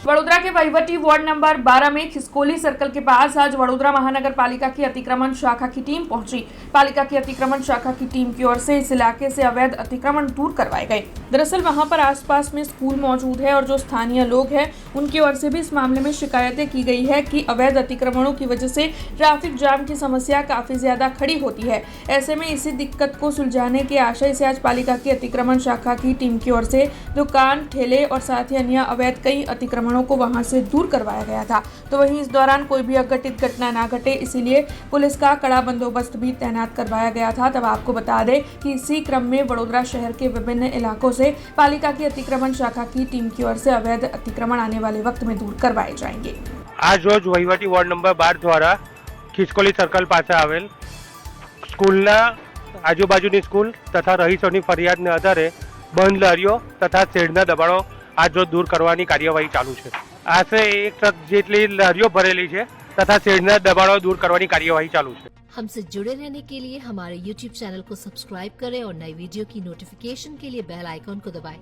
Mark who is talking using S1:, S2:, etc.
S1: वडोदरा के वहीवटी ward number 12 में खिसकोली circle के पास आज वडोदरा महानगर पालिका की अतिक्रमण शाखा की टीम पहुंची। पालिका की अतिक्रमण शाखा की टीम की ओर से इस इलाके से अवैध अतिक्रमण दूर करवाए गए। दरअसल वहां पर आसपास में स्कूल मौजूद है और जो स्थानीय लोग हैं उनकी ओर से भी इस मामले में शिकायतें की गई है कि अवैध अतिक्रमणों की वजह से ट्रैफिक जाम की समस्या काफी ज्यादा खड़ी होती है। ऐसे में इसी दिक्कत को सुलझाने के आशय से आज पालिका की अतिक्रमण शाखा की टीम की ओर से दुकान, ठेले और साथ ही अन्य अवैध कई अतिक्रमण को वहां से दूर करवाया गया था। तो वहीं इस दौरान कोई भी अघटित घटना ना घटे, इसीलिए पुलिस का कड़ा बंदोबस्त भी तैनात करवाया गया था। तब आपको बता दें कि इसी क्रम में वडोदरा शहर के विभिन्न इलाकों से पालिका की अतिक्रमण शाखा की टीम की ओर से अवैध अतिक्रमण आने वाले वक्त में दूर करवाए जाएंगे।
S2: आज रोज वहीवटी वार्ड नंबर 12 द्वारा खिसकोली सर्कल પાસે આવેલ સ્કૂલના આજુબાજુની સ્કૂલ તથા રહીશોની ફરિયાદને આધારે બંધ લારીઓ તથા શેડના દબાણો आज रोज दूर करवानी कार्यवाही चालू है। आशरे 1 ट्रक जेटली लारीओ भरेली है तथा शेडना दबाणों दूर करवानी कार्यवाही चालू है।
S3: हमसे जुड़े रहने के लिए हमारे YouTube चैनल को सब्सक्राइब करें और नई वीडियो की नोटिफिकेशन के लिए बेल आइकॉन को दबाएं।